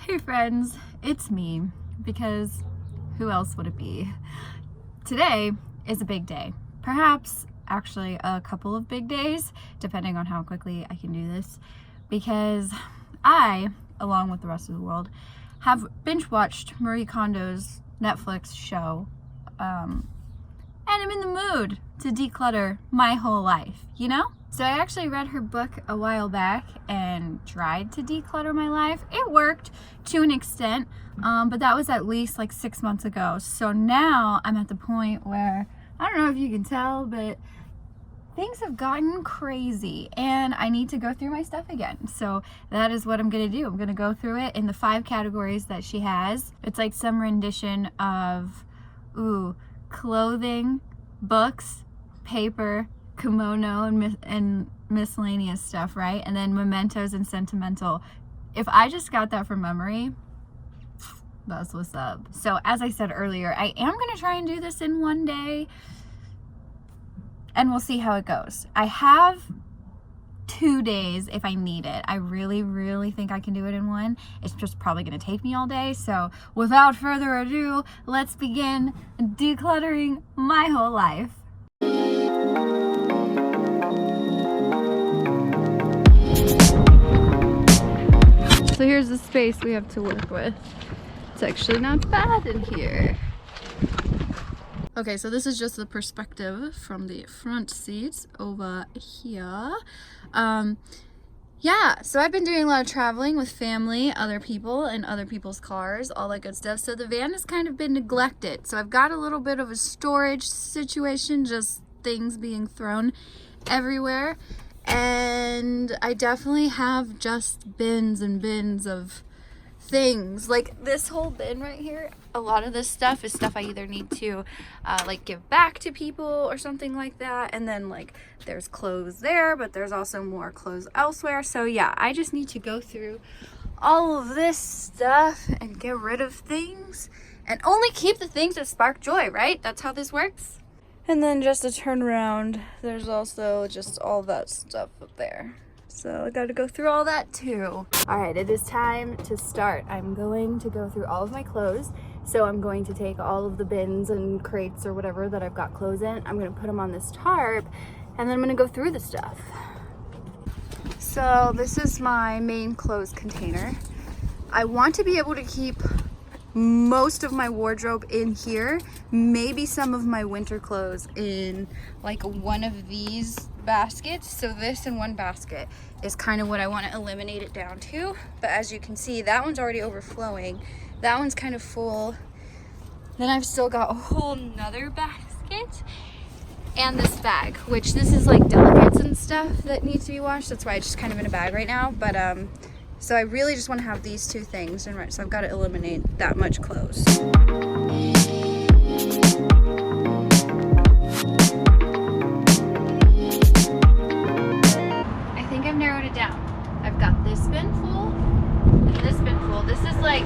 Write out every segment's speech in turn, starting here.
Hey friends, it's me, because who else would it be? Today is a big day. Perhaps actually a couple of big days, depending on how quickly I can do this, because I, along with the rest of the world, have binge watched Marie Kondo's Netflix show, and I'm in the mood to declutter my whole life, you know? So I actually read her book a while back and tried to declutter my life. It worked to an extent, but that was at least like 6 months ago. So now I'm at the point where, I don't know if you can tell, but things have gotten crazy and I need to go through my stuff again. So that is what I'm gonna do. I'm gonna go through it in the 5 categories that she has. It's like some rendition of, clothing, books, paper, kimono, and miscellaneous stuff, right? And then mementos and sentimental. If I just got that from memory, that's what's up. So as I said earlier, I am gonna try and do this in one day and we'll see how it goes. I have 2 days if I need it. I really think I can do it in one. It's just probably gonna take me all day. So without further ado, let's begin decluttering my whole life. So here's the space we have to work with. It's actually not bad in here. Okay, so this is just the perspective from the front seats over here. Yeah, so I've been doing a lot of traveling with family, other people, and other people's cars, all that good stuff. So the van has kind of been neglected. So I've got a little bit of a storage situation, just things being thrown everywhere. And I definitely have just bins and bins of things. Like this whole bin right here, a lot of this stuff is stuff I either need to like give back to people or something like that. And then like there's clothes there, but there's also more clothes elsewhere. So yeah, I just need to go through all of this stuff and get rid of things and only keep the things that spark joy, right? That's how this works. And then just to turn around, there's also just all that stuff up there. So I gotta go through all that too. All right, it is time to start. I'm going to go through all of my clothes. So I'm going to take all of the bins and crates or whatever that I've got clothes in. I'm gonna put them on this tarp and then I'm gonna go through the stuff. So this is my main clothes container. I want to be able to keep most of my wardrobe in here, maybe some of my winter clothes in like one of these baskets. So this in one basket is kind of what I want to eliminate it down to. But as you can see, that one's already overflowing. That one's kind of full. Then I've still got a whole nother basket and this bag, which this is like delicates and stuff that needs to be washed. That's why it's just kind of in a bag right now. But so I really just want to have these 2 things, and right, so I've got to eliminate that much clothes. I think I've narrowed it down. I've got this bin full and this bin full. This is like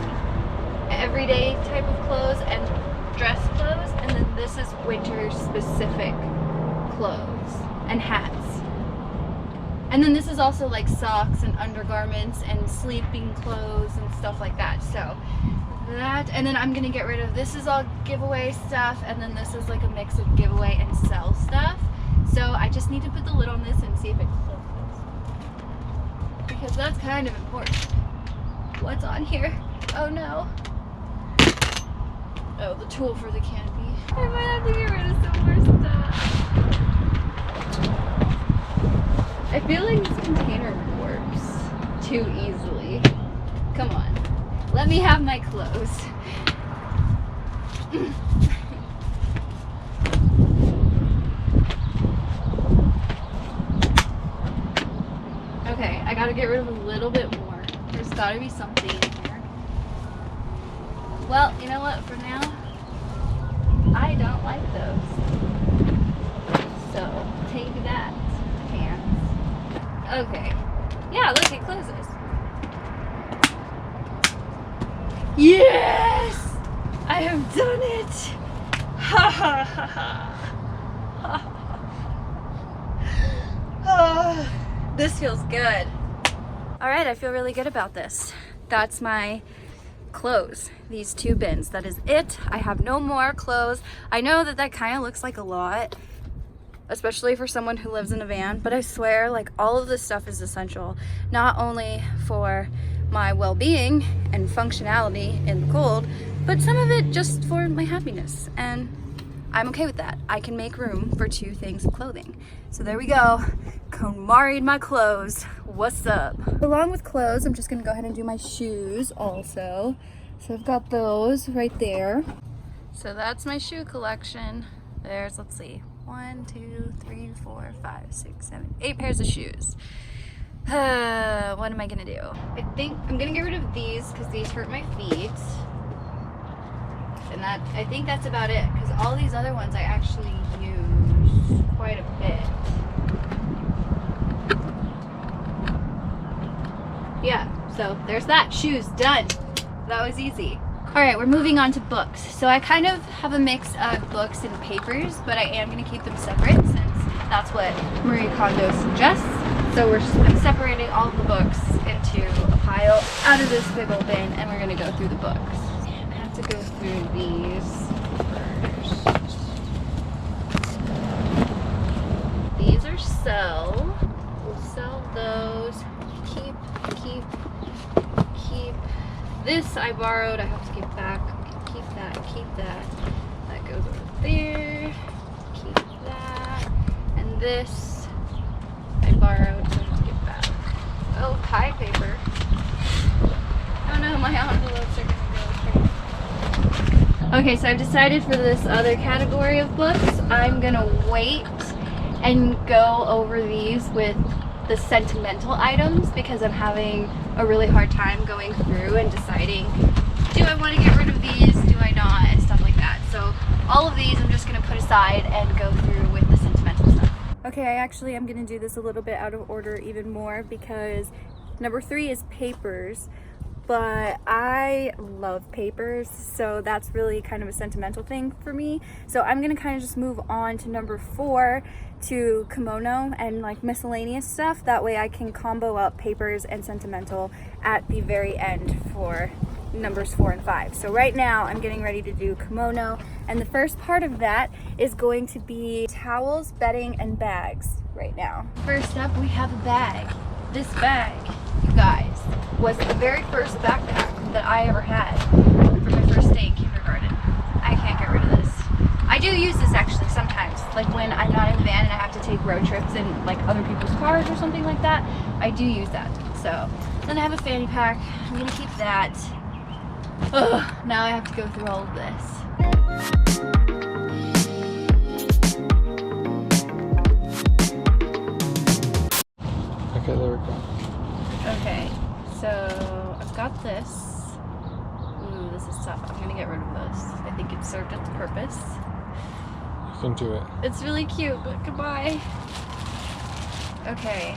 everyday type of clothes and dress clothes, and then this is winter specific clothes and hats. And then this is also like socks and undergarments and sleeping clothes and stuff like that. So that, and then I'm gonna get rid of, this is all giveaway stuff, and then this is like a mix of giveaway and sell stuff. So I just need to put the lid on this and see if it closes, because that's kind of important. What's on here? Oh no. Oh, the tool for the canopy. I might have to get rid of some more stuff. I feel like this container works too easily. Come on, let me have my clothes. Okay, I gotta get rid of a little bit more. There's gotta be something in here. Well, you know what, for now, I don't like those. So, take that, pants. Okay. Yeah, look, it closes. Yes! I have done it! Ha ha ha ha. This feels good. All right, I feel really good about this. That's my clothes, these 2 bins. That is it. I have no more clothes. I know that that kind of looks like a lot, especially for someone who lives in a van, but I swear, like, all of this stuff is essential, not only for my well-being and functionality in the cold, but some of it just for my happiness, and I'm okay with that. I can make room for 2 things of clothing. So there we go. KONMARI'd my clothes. What's up? Along with clothes, I'm just gonna go ahead and do my shoes also. So I've got those right there. So that's my shoe collection. There's, let's see, 1, 2, 3, 4, 5, 6, 7, 8 pairs of shoes. What am I gonna do? I think I'm gonna get rid of these because these hurt my feet. And I think that's about it, because all these other ones I actually use quite a bit. Yeah, so there's that. Shoes, done. That was easy. Alright, we're moving on to books. So I kind of have a mix of books and papers, but I am going to keep them separate since that's what Marie Kondo suggests. So I'm separating all of the books into a pile out of this big old bin, and we're going to go through the books. To go through these first. These are sell. We'll sell those. Keep. This I borrowed. I have to give back. Keep that. That goes over there. Keep that. And this I borrowed. So I have to give back. Oh, pie paper. Oh no, my envelopes are gonna go crazy. Okay, so I've decided for this other category of books, I'm gonna wait and go over these with the sentimental items because I'm having a really hard time going through and deciding, do I want to get rid of these, do I not, and stuff like that. So all of these I'm just gonna put aside and go through with the sentimental stuff. Okay, I actually am gonna do this a little bit out of order even more because number 3 is papers. But I love papers, so that's really kind of a sentimental thing for me. So I'm gonna kind of just move on to number 4 to kimono and like miscellaneous stuff. That way I can combo up papers and sentimental at the very end for numbers 4 and 5. So right now I'm getting ready to do kimono, and the first part of that is going to be towels, bedding, and bags right now. First up, we have a bag. This bag, you guys, was the very first backpack that I ever had for my first day in kindergarten. I can't get rid of this. I do use this actually sometimes, like when I'm not in the van and I have to take road trips in like other people's cars or something like that. I do use that. So then I have a fanny pack. I'm gonna keep that. Ugh, now I have to go through all of this. Okay, there we go. Okay, so I've got this. Ooh, this is tough. I'm gonna get rid of this. I think it served its purpose. You can do it. It's really cute, but goodbye. Okay,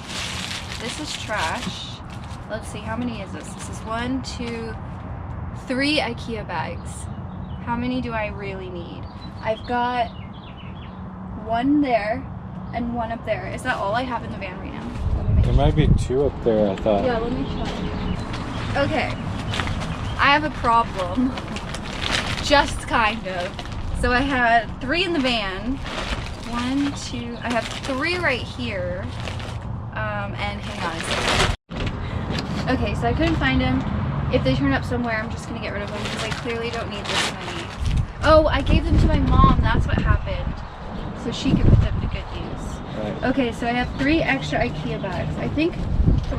this is trash. Let's see, how many is this? This is 1, 2, 3 IKEA bags. How many do I really need? I've got 1 there and 1 up there. Is that all I have in the van right now? There might be 2 up there, I thought. Yeah, let me check. Okay, I have a problem. Just kind of. So I had 3 in the van. 1, 2, I have 3 right here. And hang on a second. Okay, so I couldn't find them. If they turn up somewhere, I'm just gonna get rid of them because I clearly don't need this many. Oh, I gave them to my mom, that's what happened. So she could put them to good use. Right. Okay, so I have 3 extra IKEA bags. I think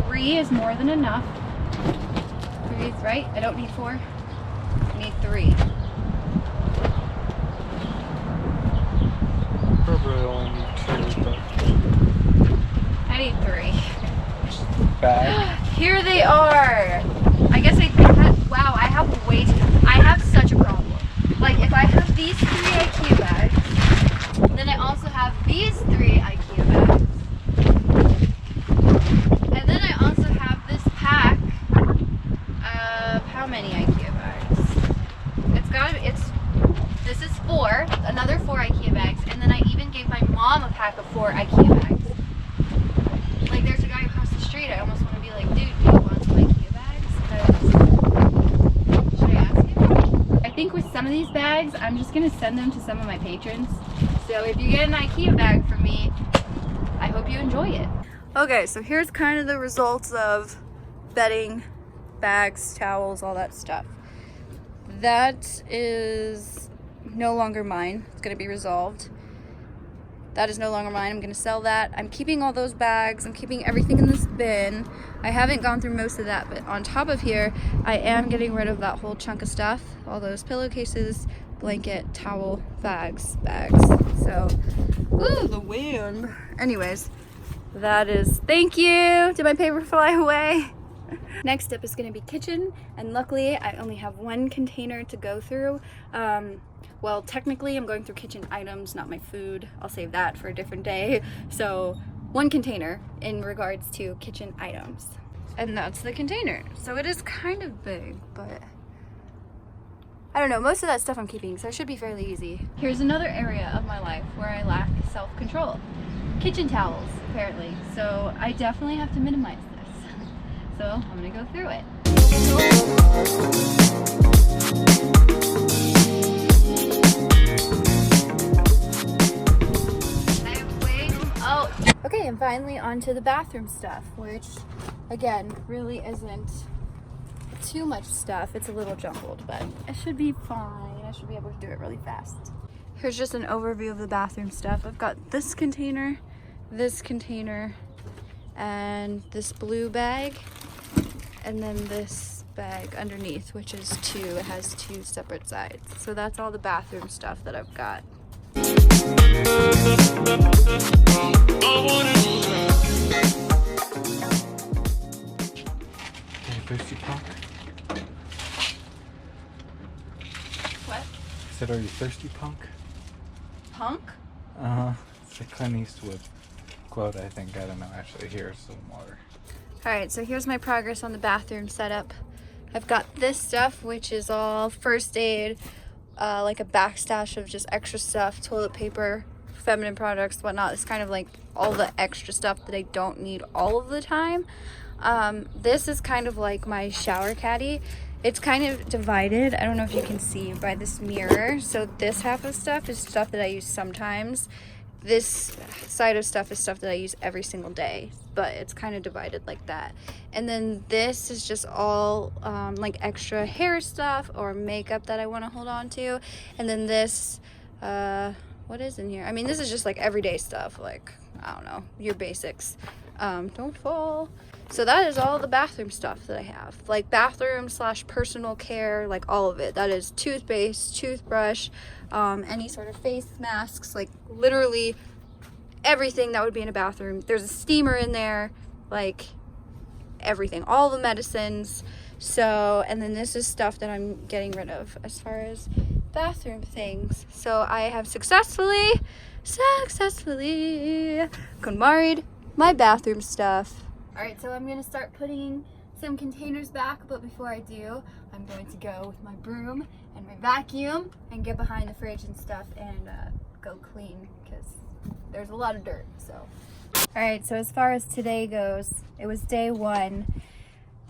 3 is more than enough. 3 is right? I don't need 4. I need 3. Probably only need 2, but... I need 3. Bag. Here they are! I guess wow, I have way too... I have such a problem. Like, if I have these 3 IKEA bags, then I also have these 3 IKEA bags. And then I also have this pack of how many IKEA bags? This is 4, another 4 IKEA bags, and then I even gave my mom a pack of 4 IKEA bags. Like, there's a guy across the street, I almost want to be like, dude, do you want some IKEA bags? Should I these bags, I'm just gonna send them to some of my patrons. So if you get an IKEA bag from me, I hope you enjoy it. Okay, so here's kind of the results of bedding, bags, towels, all that stuff. That is no longer mine. It's gonna be resolved. That is no longer mine. I'm gonna sell that. I'm keeping all those bags. I'm keeping everything in this bin. I haven't gone through most of that, but on top of here, I am getting rid of that whole chunk of stuff. All those pillowcases, blanket, towel, bags. So, ooh, the wind. Anyways, that is, thank you. Did my paper fly away? Next up is gonna be kitchen, and luckily I only have one container to go through. Well, technically I'm going through kitchen items, not my food. I'll save that for a different day. So one container in regards to kitchen items. And that's the container. So it is kind of big, but I don't know, most of that stuff I'm keeping, so it should be fairly easy. Here's another area of my life where I lack self-control. Kitchen towels, apparently. So I definitely have to minimize this. So I'm gonna go through it. Okay, and finally onto the bathroom stuff, which again really isn't too much stuff. It's a little jumbled, but it should be fine. I should be able to do it really fast. Here's just an overview of the bathroom stuff. I've got this container, and this blue bag, and then this bag underneath, which is two. It has two separate sides. So that's all the bathroom stuff that I've got. Are you thirsty, punk? What? I said, are you thirsty, punk? Punk? Uh-huh. It's a Clint Eastwood quote, I think. I don't know. Actually, here's some water. Alright, so here's my progress on the bathroom setup. I've got this stuff, which is all first aid, like a backstash of just extra stuff, toilet paper, feminine products, whatnot. It's kind of like all the extra stuff that I don't need all of the time. This is kind of like my shower caddy. It's kind of divided. I don't know if you can see by this mirror. So this half of stuff is stuff that I use sometimes. This side of stuff is stuff that I use every single day, but it's kind of divided like that. And then this is just all like extra hair stuff or makeup that I want to hold on to. And then this, what is in here? I mean, this is just like everyday stuff, like, I don't know, your basics. Don't fall. So that is all the bathroom stuff that I have, like bathroom / personal care, like all of it. That is toothpaste, toothbrush, any sort of face masks, like literally everything that would be in a bathroom. There's a steamer in there, like everything, all the medicines. So, and then this is stuff that I'm getting rid of as far as bathroom things. So I have successfully KONMARI'd my bathroom stuff. Alright, so I'm going to start putting some containers back, but before I do, I'm going to go with my broom and my vacuum and get behind the fridge and stuff and go clean, because there's a lot of dirt. So, alright, so as far as today goes, it was day one.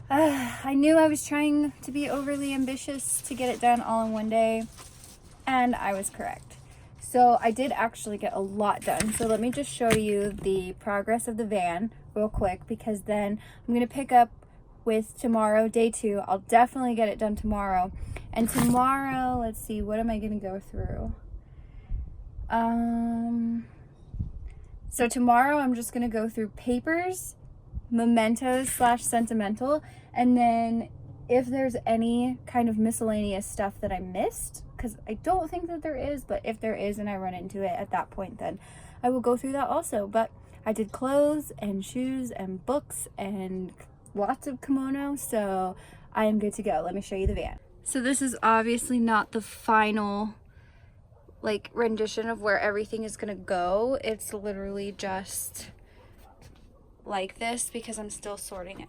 I knew I was trying to be overly ambitious to get it done all in one day, and I was correct. So I did actually get a lot done. So let me just show you the progress of the van real quick, because then I'm going to pick up with tomorrow, day 2. I'll definitely get it done tomorrow. And tomorrow, let's see, what am I going to go through? So tomorrow I'm just going to go through papers, mementos / sentimental, and then if there's any kind of miscellaneous stuff that I missed, because I don't think that there is, but if there is and I run into it at that point, then I will go through that also. But I did clothes and shoes and books and lots of kimono, so I am good to go. Let me show you the van. So this is obviously not the final like rendition of where everything is gonna go. It's literally just like this because I'm still sorting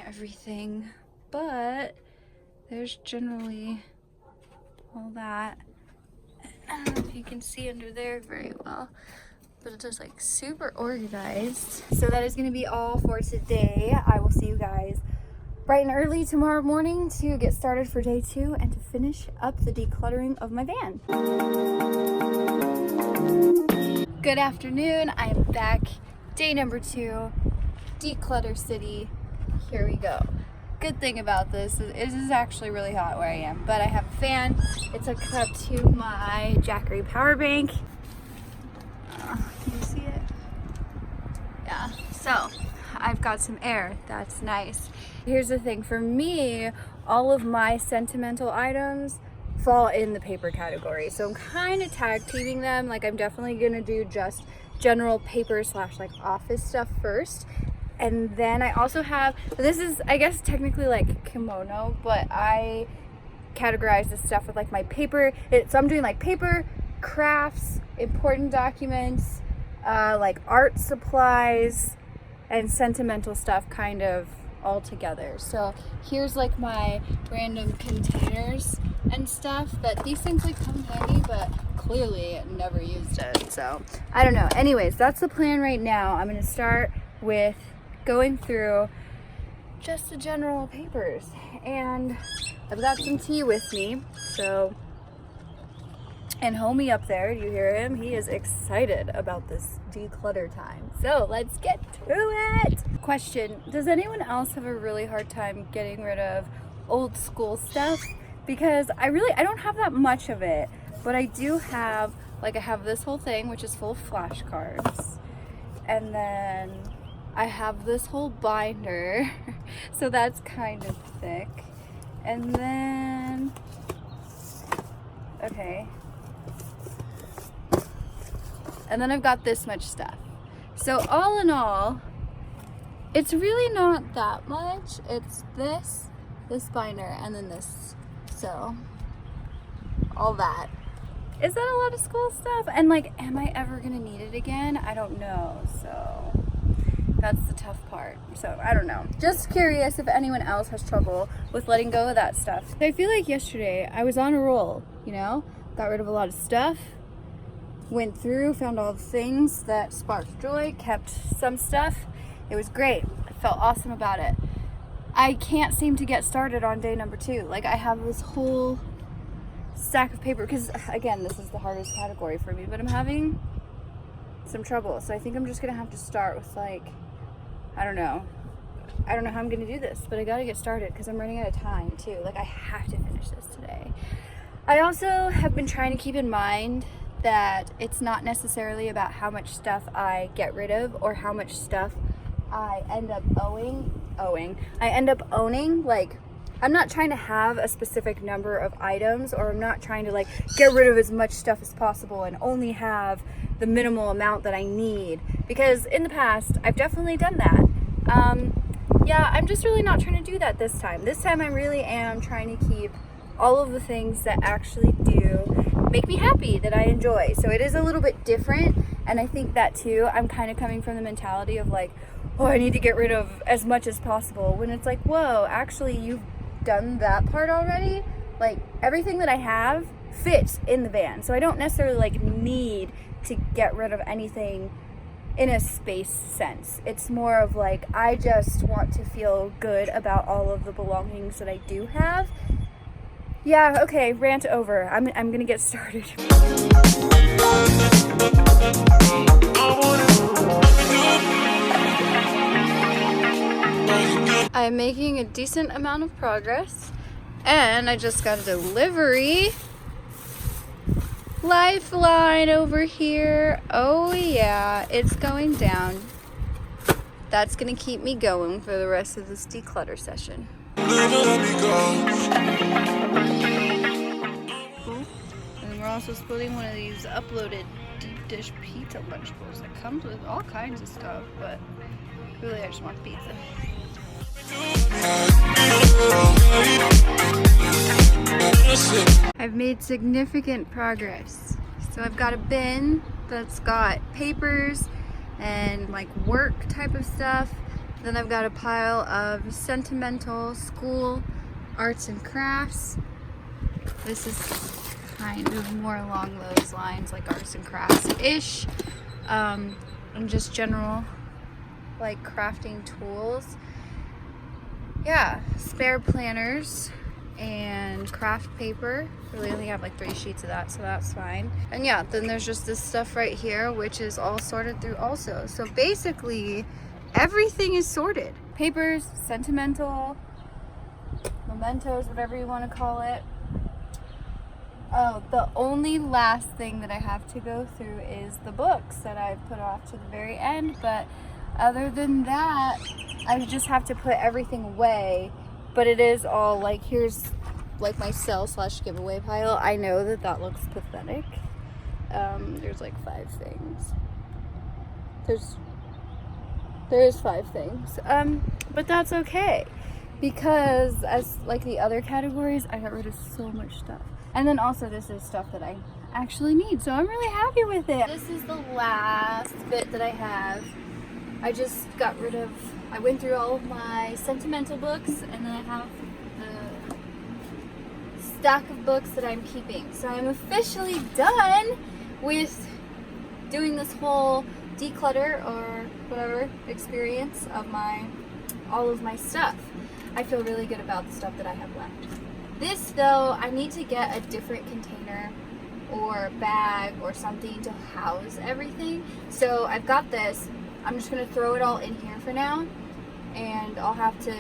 everything, but there's generally all that. I don't know if you can see under there very well, but it's just like super organized. So that is going to be all for today. I will see you guys bright and early tomorrow morning to get started for day 2 and to finish up the decluttering of my van. Good afternoon, I'm back. Day number 2, Declutter City. Here we go. Good thing about this is it is actually really hot where I am, but I have a fan. It's hooked up to my Jackery power bank. Can you see it? Yeah, so I've got some air. That's nice. Here's the thing, for me, all of my sentimental items fall in the paper category. So I'm kind of tag teaming them. Like, I'm definitely gonna do just general paper / like office stuff first. And then I also have, this is, I guess, technically like kimono, but I categorize this stuff with like my paper. So I'm doing like paper, crafts, important documents, like art supplies, and sentimental stuff kind of all together. So here's like my random containers and stuff that these things like come in handy, but clearly never used it. So I don't know. Anyways, that's the plan right now. I'm gonna start with going through just the general papers, and I've got some tea with me. So, and homie up there, do you hear him? He is excited about this declutter time. So let's get to it. Question, does anyone else have a really hard time getting rid of old school stuff? Because I don't have that much of it, but I do have, like, I have this whole thing, which is full of flashcards. And then I have this whole binder, so that's kind of thick. And then, okay. And then I've got this much stuff. So all in all, it's really not that much. It's this binder, and then this. So all that. Is that a lot of school stuff? And like, am I ever gonna need it again? I don't know. So that's the tough part. So I don't know. Just curious if anyone else has trouble with letting go of that stuff. I feel like yesterday I was on a roll, you know? Got rid of a lot of stuff. Went through, found all the things that sparked joy, kept some stuff. It was great. I felt awesome about it. I can't seem to get started on day number 2. Like, I have this whole stack of paper, because again, this is the hardest category for me, but I'm having some trouble. So I think I'm just gonna have to start with, like, I don't know how I'm gonna do this, but I gotta get started because I'm running out of time too. Like, I have to finish this today. I also have been trying to keep in mind that it's not necessarily about how much stuff I get rid of or how much stuff I end up owning. Like, I'm not trying to have a specific number of items, or I'm not trying to like get rid of as much stuff as possible and only have the minimal amount that I need, because in the past I've definitely done that. Yeah, I'm just really not trying to do that this time. This time I really am trying to keep all of the things that actually do make me happy, that I enjoy. So it is a little bit different, and I think that too, I'm kind of coming from the mentality of like, oh, I need to get rid of as much as possible, when it's like, whoa, actually you've done that part already. Like, everything that I have fits in the van, so I don't necessarily like need to get rid of anything in a space sense. It's more of like, I just want to feel good about all of the belongings that I do have. Yeah, okay, rant over. I'm gonna get started. I'm making a decent amount of progress, and I just got a delivery. Lifeline over here. Oh yeah, it's going down. That's gonna keep me going for the rest of this declutter session. And we're also splitting one of these uploaded deep dish pizza lunchables that comes with all kinds of stuff, but really I just want the pizza. I've made significant progress. So I've got a bin that's got papers and like work type of stuff. Then I've got a pile of sentimental school arts and crafts. This is kind of more along those lines, like arts and crafts-ish. And just general like crafting tools. yeah, spare planners and craft paper. Really only have like 3 sheets of that, so that's fine. And yeah, then there's just this stuff right here, which is all sorted through also. So basically, everything is sorted. Papers, sentimental, mementos, whatever you want to call it. Oh, the only last thing that I have to go through is the books that I've put off to the very end, but other than that, I just have to put everything away. But it is all like, here's like my sell/giveaway pile. I know that that looks pathetic. There's like 5 things. There is 5 things. But that's okay, because as like the other categories, I got rid of so much stuff. And then also this is stuff that I actually need, so I'm really happy with it. This is the last bit that I have. I just got rid of, I went through all of my sentimental books, and then I have the stack of books that I'm keeping. So I'm officially done with doing this whole declutter or whatever experience of all of my stuff. I feel really good about the stuff that I have left. This though, I need to get a different container or bag or something to house everything. So I've got this. I'm just gonna throw it all in here for now, and I'll have to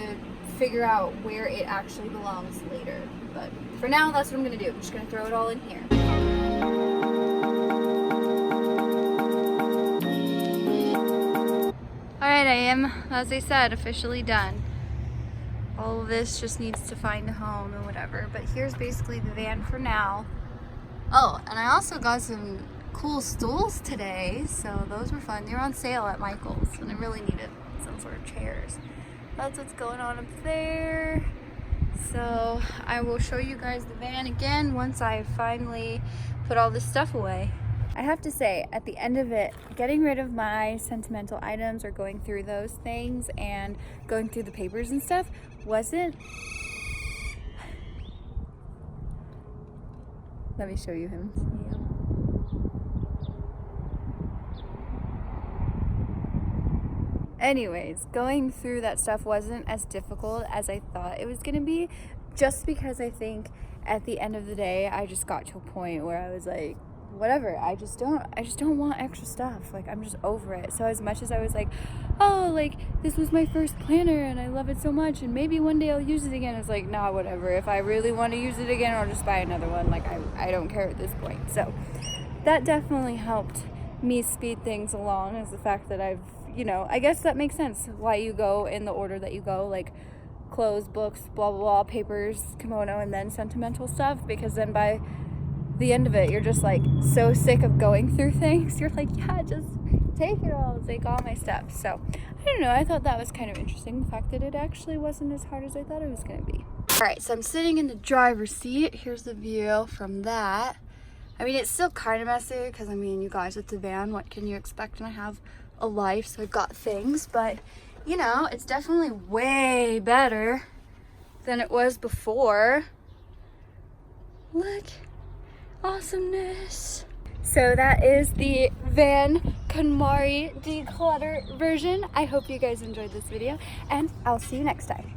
figure out where it actually belongs later. But for now, that's what I'm gonna do. I'm just gonna throw it all in here. Alright, I am, as I said, officially done. All of this just needs to find a home and whatever, but here's basically the van for now. Oh, and I also got some cool stools today, so those were fun. They were on sale at Michael's, and I really needed some sort of chairs. That's what's going on up there. So I will show you guys the van again once I finally put all this stuff away. I have to say, at the end of it, getting rid of my sentimental items or going through those things and going through the papers and stuff wasn't... Let me show you him. Anyways, going through that stuff wasn't as difficult as I thought it was gonna be, just because I think at the end of the day, I just got to a point where I was like, whatever, I just don't want extra stuff. Like, I'm just over it. So as much as I was like, oh, like, this was my first planner and I love it so much and maybe one day I'll use it again, it's like, nah, whatever. If I really want to use it again, I'll just buy another one. Like, I don't care at this point. So that definitely helped me speed things along, is the fact that I've, you know, I guess that makes sense why you go in the order that you go, like clothes, books, blah, blah, blah, papers, kimono, and then sentimental stuff, because then by the end of it, you're just like so sick of going through things. You're like, yeah, just take it all, take all my stuff. So I don't know, I thought that was kind of interesting, the fact that it actually wasn't as hard as I thought it was gonna be. All right, so I'm sitting in the driver's seat. Here's the view from that. I mean, it's still kind of messy because, I mean, you guys, it's a van, what can you expect? And I have a life, so I've got things, but you know, it's definitely way better than it was before. Look, awesomeness. So that is the van KONMARI declutter version. I hope you guys enjoyed this video, and I'll see you next time.